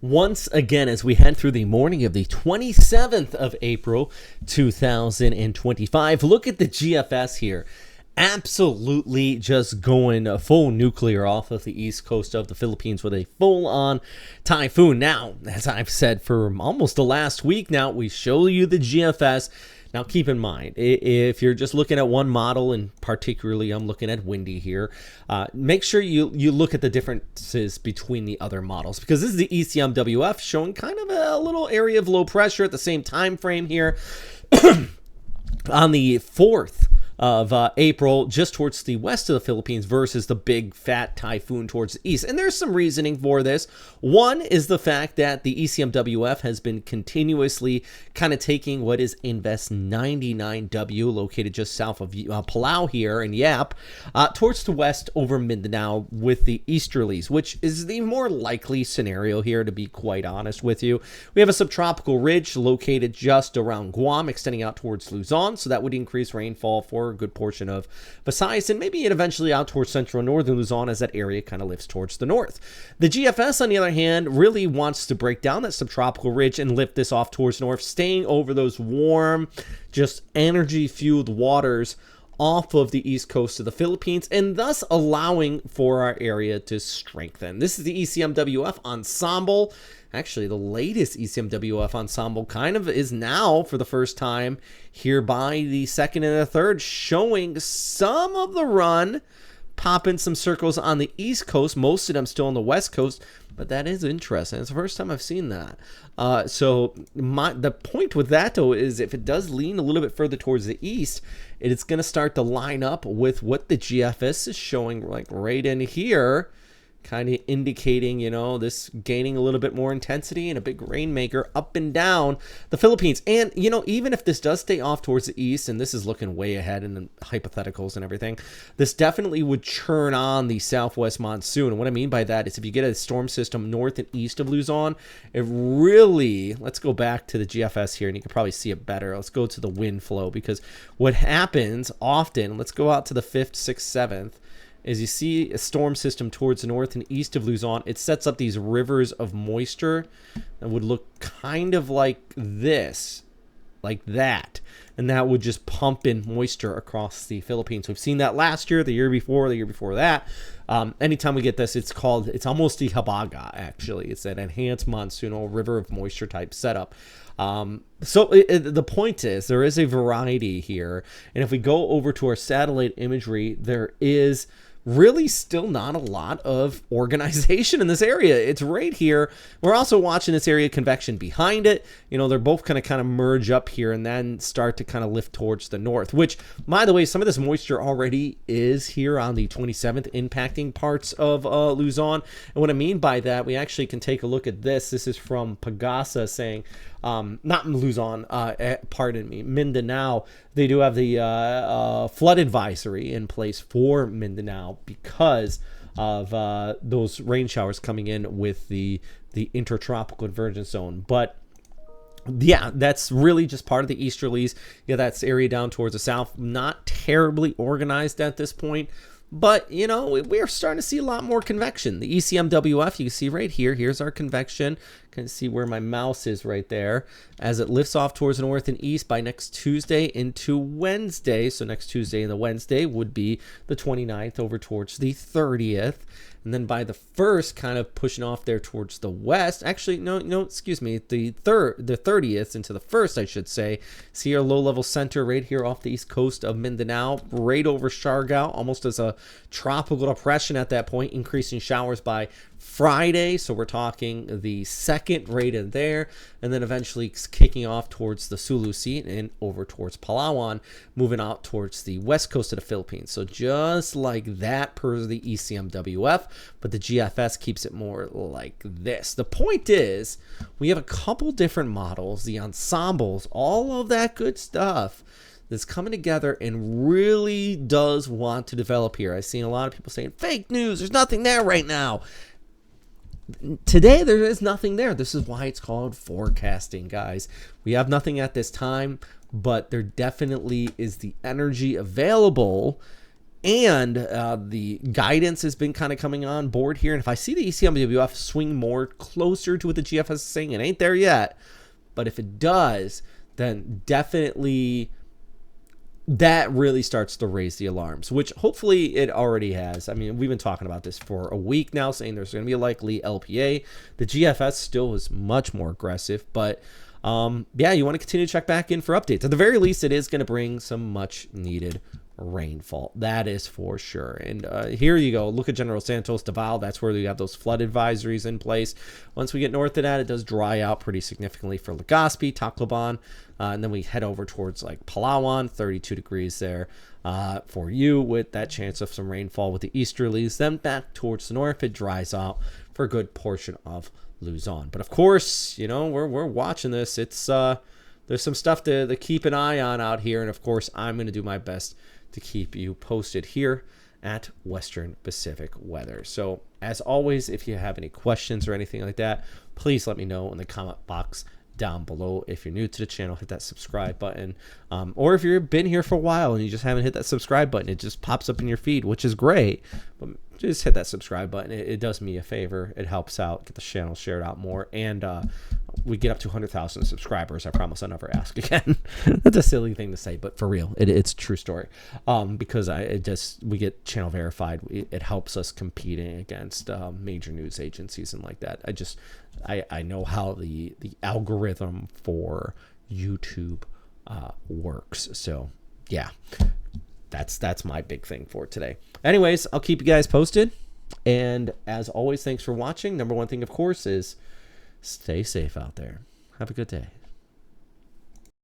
once again as we head through the morning of the 27th of April 2025. Look at the GFS here. Absolutely just going full nuclear off of the east coast of the Philippines with a full-on typhoon. Now, as I've said for almost the last week now, we show you the GFS. Now, keep in mind, if you're just looking at one model, and particularly I'm looking at Windy here, make sure you look at the differences between the other models, because this is the ECMWF showing kind of a little area of low pressure at the same time frame here on the 4th of April, just towards the west of the Philippines versus the big fat typhoon towards the east. And there's some reasoning for this. One is the fact that the ECMWF has been continuously kind of taking what is Invest 99W, located just south of Palau here in Yap, towards the west over Mindanao with the easterlies, which is the more likely scenario here, to be quite honest with you. We have a subtropical ridge located just around Guam, extending out towards Luzon, so that would increase rainfall for a good portion of Visayas, and maybe it eventually out towards central and northern Luzon as that area kind of lifts towards the north. The GFS, on the other hand, really wants to break down that subtropical ridge and lift this off towards north, staying over those warm, just energy-fueled waters off of the east coast of the Philippines, and thus allowing for our area to strengthen. This is the ECMWF ensemble. Actually, the latest ECMWF ensemble kind of is now, for the first time, here by the 2nd and the 3rd, showing some of the run, popping some circles on the east coast, most of them still on the west coast, but that is interesting. It's the first time I've seen that. So the point with that, though, is if it does lean a little bit further towards the east, it's going to start to line up with what the GFS is showing, like right in here, kind of indicating, this gaining a little bit more intensity and a big rainmaker up and down the Philippines. And, even if this does stay off towards the east, and this is looking way ahead in the hypotheticals and everything, this definitely would churn on the southwest monsoon. And what I mean by that is if you get a storm system north and east of Luzon, it really, let's go back to the GFS here, and you can probably see it better. Let's go to the wind flow, because what happens often, let's go out to the 5th, 6th, 7th, is you see a storm system towards the north and east of Luzon. It sets up these rivers of moisture that would look kind of like this, like that. And that would just pump in moisture across the Philippines. We've seen that last year, the year before that. Anytime we get this, it's almost the Habaga, actually. It's an enhanced monsoonal river of moisture type setup. The point is, there is a variety here. And if we go over to our satellite imagery, there is really still not a lot of organization in this area. It's right here. We're also watching this area convection behind it. They're both kind of merge up here and then start to kind of lift towards the north, which, by the way, some of this moisture already is here on the 27th impacting parts of Luzon. And what I mean by that, we actually can take a look at this. This is from Pagasa saying, not Luzon, pardon me, Mindanao. They do have the flood advisory in place for Mindanao because of those rain showers coming in with the intertropical convergence zone. But yeah, that's really just part of the easterlies. Yeah, that's area down towards the south. Not terribly organized at this point. But, we're starting to see a lot more convection. The ECMWF, you can see right here. Here's our convection. Can see where my mouse is right there. As it lifts off towards the north and east by next Tuesday into Wednesday. So next Tuesday and the Wednesday would be the 29th over towards the 30th. And then by the 1st, kind of pushing off there towards the west. Actually, no, excuse me. The 30th into the 1st, I should say. See our low-level center right here off the east coast of Mindanao, right over Siargao, almost as a tropical depression at that point, increasing showers by Friday. So we're talking the 2nd right in there, and then eventually kicking off towards the Sulu Sea and over towards Palawan, moving out towards the west coast of the Philippines. So just like that per the ECMWF, but the GFS keeps it more like this. The point is, we have a couple different models, the ensembles, all of that good stuff that's coming together and really does want to develop here. I've seen a lot of people saying, fake news, there's nothing there right now. Today, there is nothing there. This is why it's called forecasting, guys. We have nothing at this time, but there definitely is the energy available And the guidance has been kind of coming on board here. And if I see the ECMWF swing more closer to what the GFS is saying, it ain't there yet. But if it does, then definitely that really starts to raise the alarms, which hopefully it already has. I mean, we've been talking about this for a week now, saying there's going to be a likely LPA. The GFS still is much more aggressive, but yeah, you want to continue to check back in for updates. At the very least, it is going to bring some much needed rainfall. That is for sure. And here you go. Look at General Santos, Davao. That's where we have those flood advisories in place. Once we get north of that, it does dry out pretty significantly for Legazpi, Tacloban, and then we head over towards like Palawan, 32 degrees there for you, with that chance of some rainfall with the easterlies. Then back towards the north, it dries out for a good portion of Luzon. But of course, you know, we're watching this. It's there's some stuff to keep an eye on out here, and of course, I'm going to do my best to keep you posted here at Western Pacific Weather. So as always, if you have any questions or anything like that, please let me know in the comment box down below. If you're new to the channel, hit that subscribe button, or if you've been here for a while and you just haven't hit that subscribe button, it just pops up in your feed, which is great, but just hit that subscribe button. It does me a favor. It helps out, get the channel shared out more, and we get up to 100,000 subscribers. I promise I'll never ask again. That's a silly thing to say, but for real, it's a true story. Because we get channel verified. It helps us competing against major news agencies and like that. I know how the algorithm for YouTube works. So yeah, that's my big thing for today. Anyways, I'll keep you guys posted. And as always, thanks for watching. Number one thing, of course, is stay safe out there. Have a good day.